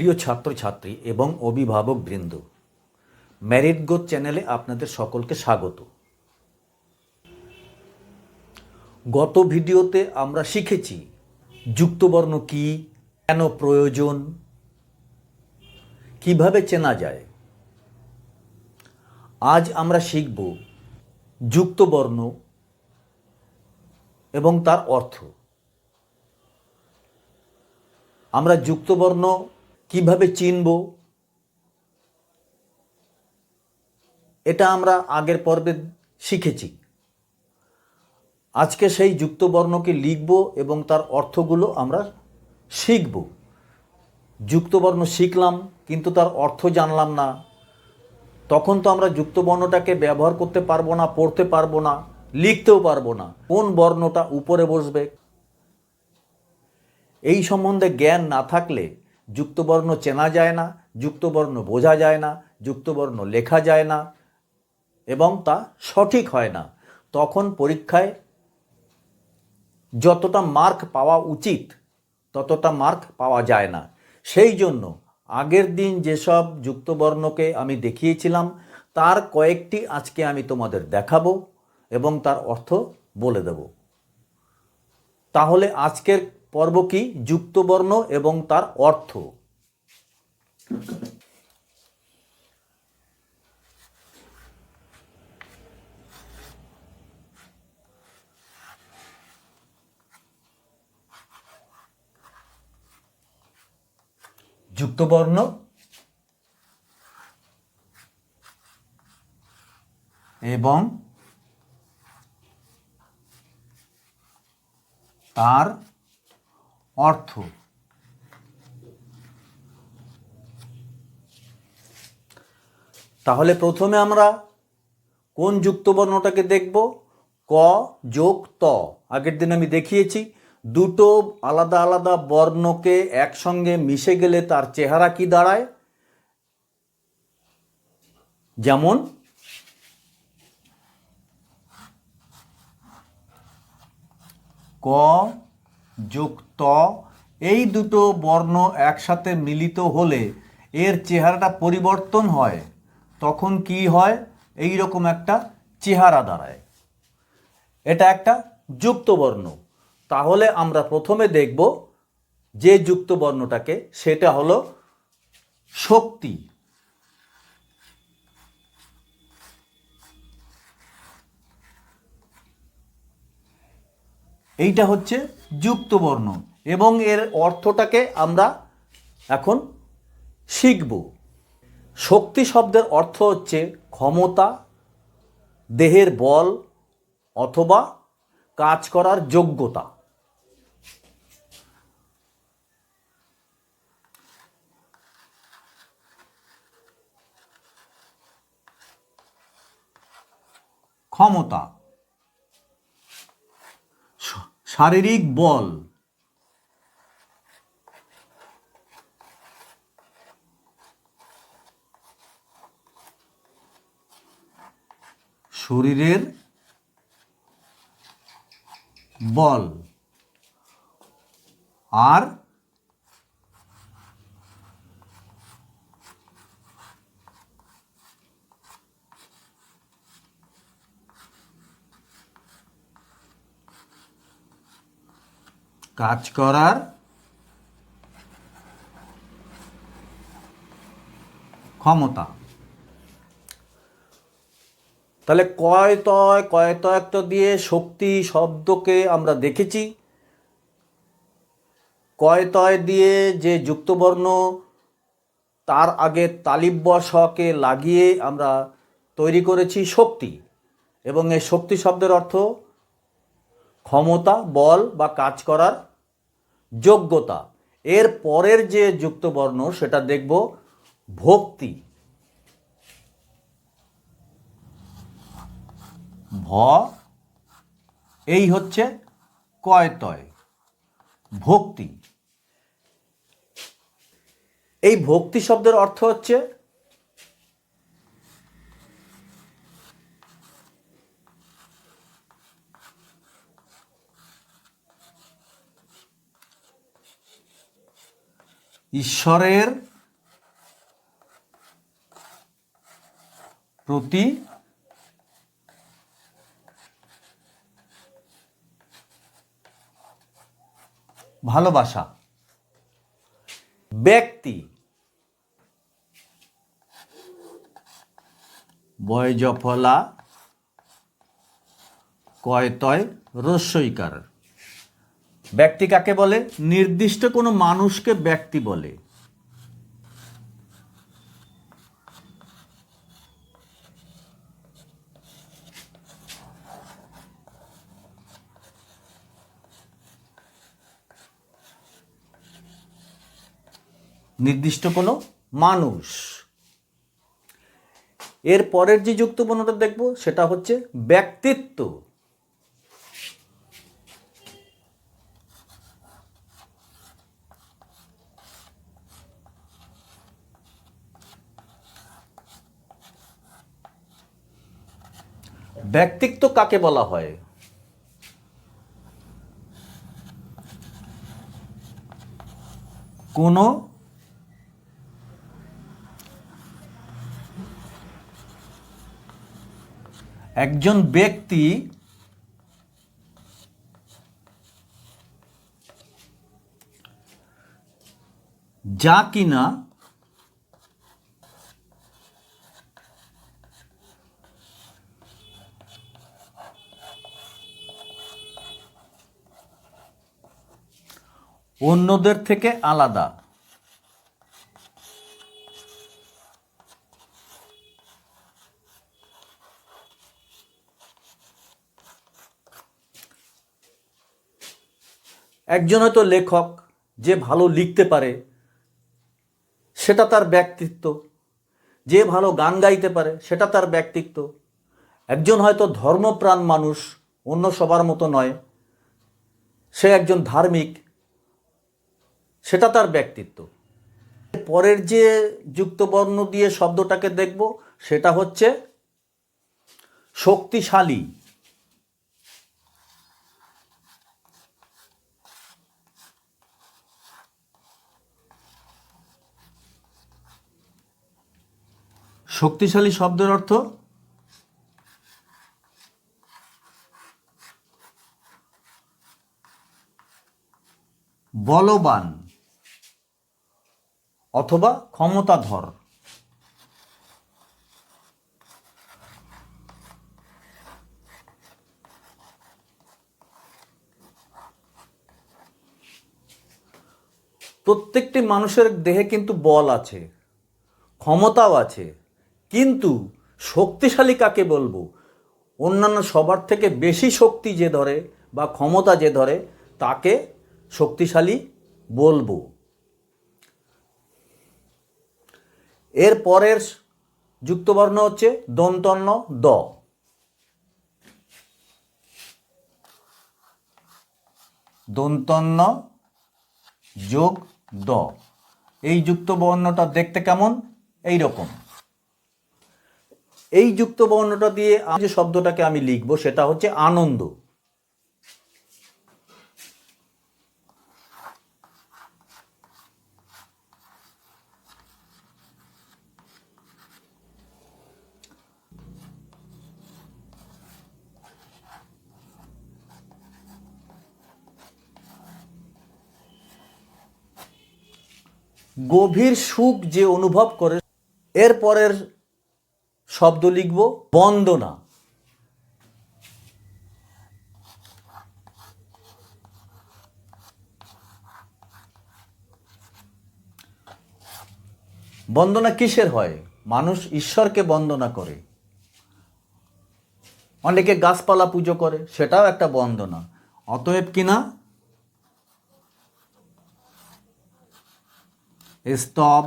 প্রিয় ছাত্রছাত্রী এবং অভিভাবকবৃন্দ, মেরিট গ্রোথ চ্যানেলে আপনাদের সকলকে স্বাগত। গত ভিডিওতে আমরা শিখেছি যুক্তবর্ণ কী, কেন প্রয়োজন, কিভাবে চেনা যায়। আজ আমরা শিখব যুক্তবর্ণ এবং তার অর্থ। আমরা যুক্তবর্ণ কিভাবে চিনব, এটা আমরা আগের পর্বে শিখেছি। আজকে সেই যুক্তবর্ণকে লিখব এবং তার অর্থগুলো আমরা শিখব। যুক্তবর্ণ শিখলাম কিন্তু তার অর্থ জানলাম না, তখন তো আমরা যুক্তবর্ণটাকে ব্যবহার করতে পারবো না, পড়তে পারবো না, লিখতেও পারবো না। কোন বর্ণটা উপরে বসবে এই সম্বন্ধে জ্ঞান না থাকলে যুক্তবর্ণ চেনা যায় না, যুক্তবর্ণ বোঝা যায় না, যুক্তবর্ণ লেখা যায় না এবং তা সঠিক হয় না। তখন পরীক্ষায় যতটা মার্ক পাওয়া উচিত ততটা মার্ক পাওয়া যায় না। সেই জন্য আগের দিন যেসব যুক্তবর্ণকে আমি দেখিয়েছিলাম তার কয়েকটি আজকে আমি তোমাদের দেখাবো এবং তার অর্থ বলে দেব। তাহলে আজকের পর্ব কি? যুক্তবর্ণ এবং তার অর্থ। যুক্তবর্ণ এবং তার অর্থ। তাহলে প্রথমে আমরা কোন যুক্তবর্ণটাকে দেখব? ক যোগ ত। আগের দিন আমি দেখিয়েছি দুটো আলাদা আলাদা বর্ণকে একসঙ্গে মিশে গেলে তার চেহারা কি দাঁড়ায়। যেমন ক যোগ ত, এই দুটো বর্ণ একসাথে মিলিত হলে এর চেহারাটা পরিবর্তন হয়। তখন কি হয়? এই রকম একটা চেহারা দাঁড়ায়। এটা একটা যুক্তবর্ণ। তাহলে আমরা প্রথমে দেখব যে যুক্তবর্ণটাকে, সেটা হলো শক্তি। এইটা হচ্ছে যুক্তবর্ণ এবং এর অর্থটাকে আমরা এখন শিখব। শক্তি শব্দের অর্থ হচ্ছে ক্ষমতা, দেহের বল অথবা কাজ করার যোগ্যতা। ক্ষমতা, শারীরিক বল, শরীরের বল, আর কাজ করার ক্ষমতা। তাহলে কয়তয়ত্ব দিয়ে শক্তি শব্দকে আমরা দেখেছি। কয়তয় দিয়ে যে যুক্তবর্ণ, তার আগে তালিব্য শকে লাগিয়ে আমরা তৈরি করেছি শক্তি, এবং এই শক্তি শব্দের অর্থ ক্ষমতা, বল বা কাজ করার যোগ্যতা। এর পরের যে যুক্তবর্ণ সেটা দেখব ভক্তি। ভ, এই হচ্ছে কয়তয়, ভক্তি। এই ভক্তি শব্দের অর্থ হচ্ছে ঈশ্বরের প্রতি ভালোবাসা। ব্যক্তি বয়জফলা কয়তয় রস্যইকার। ব্যক্তি কাকে বলে? নির্দিষ্ট কোনো মানুষকে ব্যক্তি বলে। নির্দিষ্ট কোনো মানুষ। এর পরের যে যুক্তবর্ণটা দেখব সেটা হচ্ছে ব্যক্তিত্ব। ব্যক্তিত্ব কাকে বলা হয়? কোনো একজন ব্যক্তি যা কিনা অন্যদের থেকে আলাদা। একজন হয়তো লেখক, যে ভালো লিখতে পারে সেটা তার ব্যক্তিত্ব, যে ভালো গান গাইতে পারে সেটা তার ব্যক্তিত্ব। একজন হয়তো ধর্মপ্রাণ মানুষ, অন্য সবার মতো নয়, সে একজন ধার্মিক, সেটা তার ব্যক্তিত্ব। পরের যে যুক্তবর্ণ দিয়ে শব্দটাকে দেখব সেটা হচ্ছে শক্তিশালী। শক্তিশালী শব্দের অর্থ বলবান অথবা ক্ষমতাধর। প্রত্যেকটি মানুষের দেহে কিন্তু বল আছে, ক্ষমতাও আছে, কিন্তু শক্তিশালী কাকে বলবো? অন্যান্য সবার থেকে বেশি শক্তি যে ধরে বা ক্ষমতা যে ধরে তাকে শক্তিশালী বলবো। এর পরের যুক্তবর্ণ হচ্ছে দন্তন্য দ। দন্তন্য যোগ দ। এই যুক্তবর্ণটা দেখতে কেমন? এই রকম। এই যুক্তবর্ণটা দিয়ে যে শব্দটাকে আমি লিখব সেটা হচ্ছে আনন্দ। গভীর সুখ যে অনুভব করে। এর পরের শব্দ লিখব বন্দনা। বন্দনা কিসের হয়? মানুষ ঈশ্বরকে বন্দনা করে, অনেকে গাছপালা পুজো করে, সেটাও একটা বন্দনা। অতএব কিনা স্তব,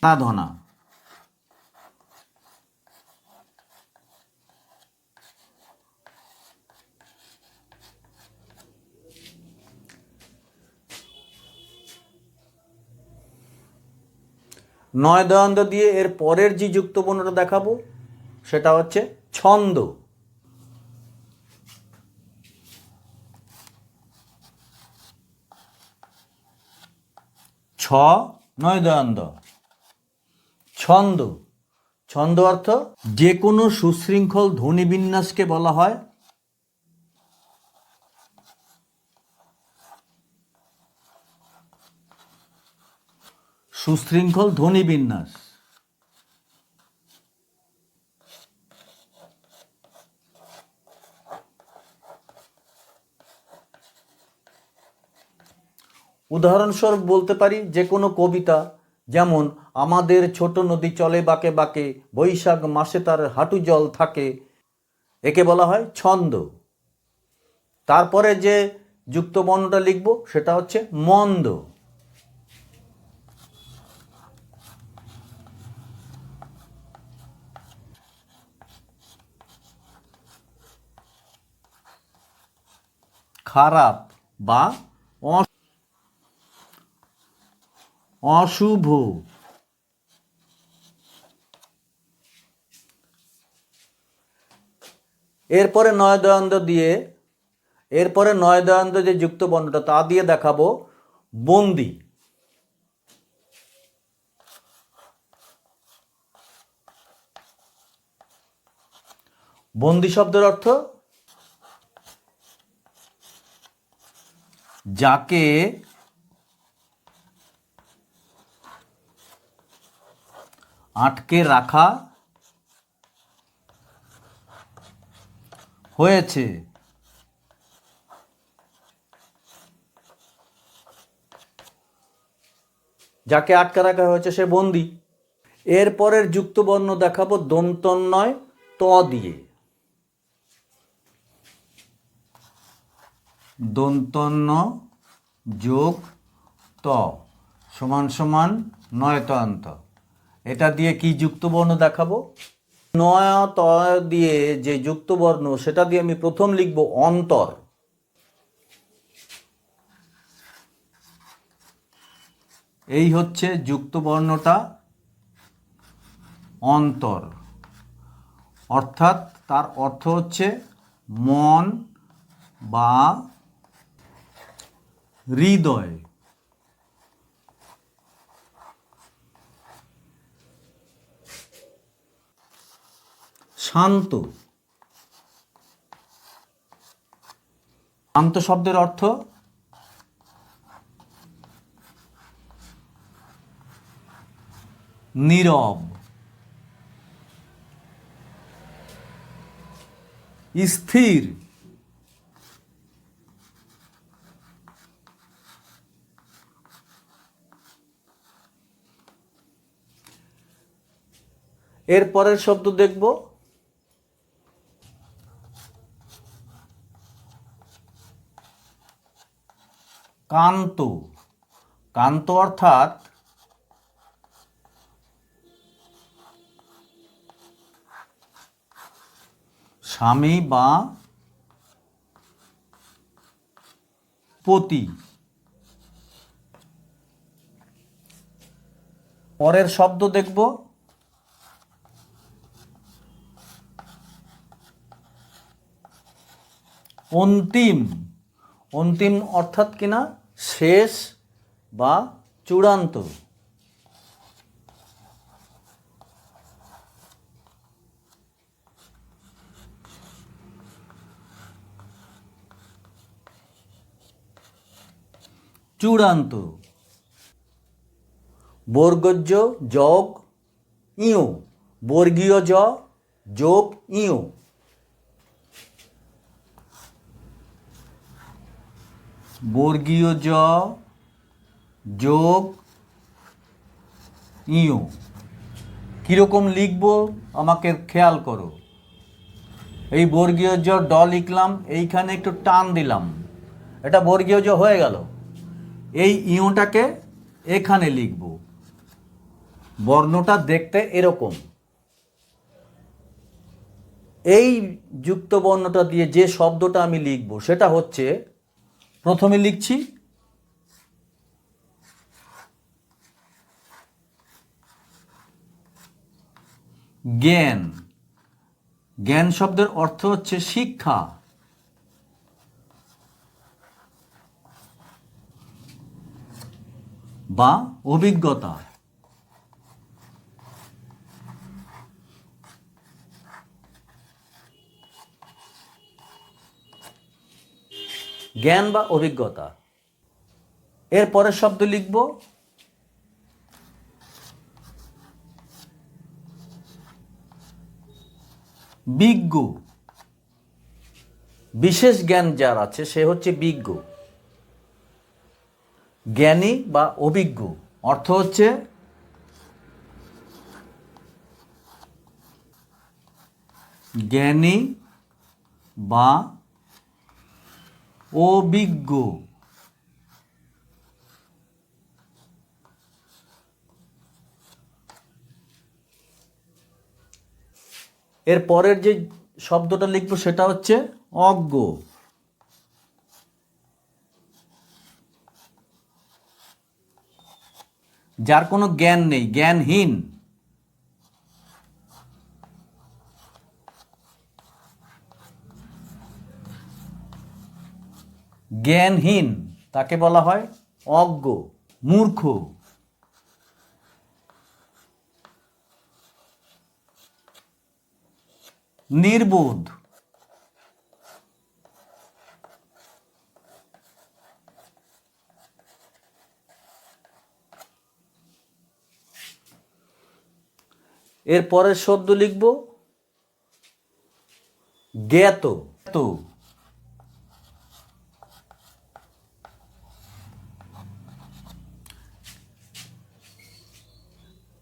আরাধনা। নয় দয়ন্দ দিয়ে এর পরের যে যুক্তবর্ণটা দেখাবো সেটা হচ্ছে ছন্দ। ছ নয় দয়ন্দ। ছন্দ, ছন্দ অর্থ যে কোনো সুশৃঙ্খল ধ্বনিবিন্যাসকে বলা হয় সুশৃঙ্খল ধ্বনিবিন্যাস। উদাহরণস্বরূপ বলতে পারি যে কোনো কবিতা, যেমন আমাদের ছোট নদী চলে বাঁকে বাঁকে, বৈশাখ মাসে তার হাঁটু জল থাকে, একে বলা হয় ছন্দ। তারপরে যে যুক্ত বর্ণটা লিখব সেটা হচ্ছে মন্দ। খারাপ বা অশুভ। এরপরে নয় দয়ন্দ দিয়ে, এরপরে নয় দয়ন্দ যে যুক্ত বর্ণটা তা দিয়ে দেখাবো বন্দি। বন্দি শব্দের অর্থ যাকে আটকে রাখা হয়েছে। যাকে আটকে রাখা হয়েছে সে বন্দি। এরপরের যুক্ত বর্ণ দেখাবো দন্তন্বয় ত দিয়ে। দন্তন্য যোগ ত সমান সমান নয়তান্ত। এটা দিয়ে কি যুক্ত বর্ণ দেখাবো? নয় ত দিয়ে যে যুক্ত বর্ণ সেটা দিয়ে আমি প্রথম লিখব অন্তর। এই হচ্ছে যুক্ত বর্ণটা অন্তর, অর্থাৎ তার অর্থ হচ্ছে মন বা হৃদয়। শান্ত, শান্ত শব্দের অর্থ নীরব, স্থির। এর পরের শব্দ দেখব কান্ত। কান্ত অর্থাৎ স্বামী বা পতি। পরের শব্দ দেখব অন্তিম। অন্তিম অর্থাৎ কিনা শেষ বা চূড়ান্ত। চূড়ান্ত। বর্গজ যোগ ইউ, বর্গীয় জ যোগ ইউ। বর্গীয় জ যোগ ইউ কীরকম লিখব আমাকে খেয়াল করো। এই বর্গীয় জ ড লিখলাম, এইখানে একটু টান দিলাম, এটা বর্গীয় জ হয়ে গেল। এই ইউটাকে এখানে লিখব। বর্ণটা দেখতে এরকম। এই যুক্ত বর্ণটা দিয়ে যে শব্দটা আমি লিখব সেটা হচ্ছে, প্রথমে লিখছি জ্ঞান। জ্ঞান শব্দের অর্থ হচ্ছে শিক্ষা। বা অভিজ্ঞতা। জ্ঞান বা অভিজ্ঞতা। এর পরের শব্দ লিখব বিজ্ঞ। বিশেষ জ্ঞান যার আছে সে হচ্ছে বিজ্ঞ। জ্ঞানী বা অভিজ্ঞ অর্থ হচ্ছে জ্ঞানী বা অভিজ্ঞ। এর পরের যে শব্দটা লিখব সেটা হচ্ছে অজ্ঞ। যার কোনো জ্ঞান নেই, জ্ঞানহীন। জ্ঞানহীন তাকে বলা হয় অজ্ঞ, মূর্খ। নির্বোধ। এর পরের শব্দ লিখব জ্ঞাত।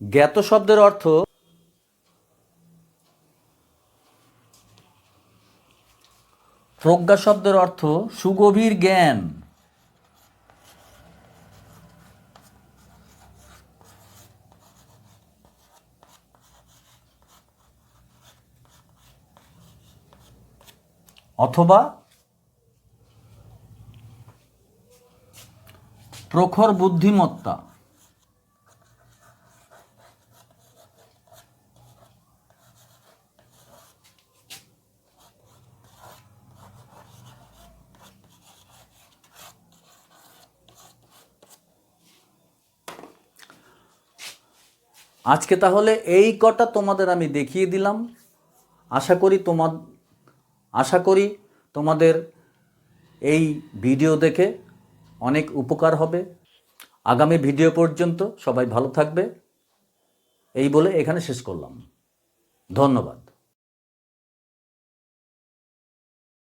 জ্ঞাত শব্দের অর্থ প্রজ্ঞা শব্দের অর্থ সুগভীর জ্ঞান। অথবা প্রখর বুদ্ধিমত্তা। আজকে তাহলে এই কটা তোমাদের আমি দেখিয়ে দিলাম। আশা করি তোমাদের এই ভিডিও দেখে অনেক উপকার হবে। আগামী ভিডিও পর্যন্ত সবাই ভালো থাকবে এই বলে এখানে শেষ করলাম। ধন্যবাদ।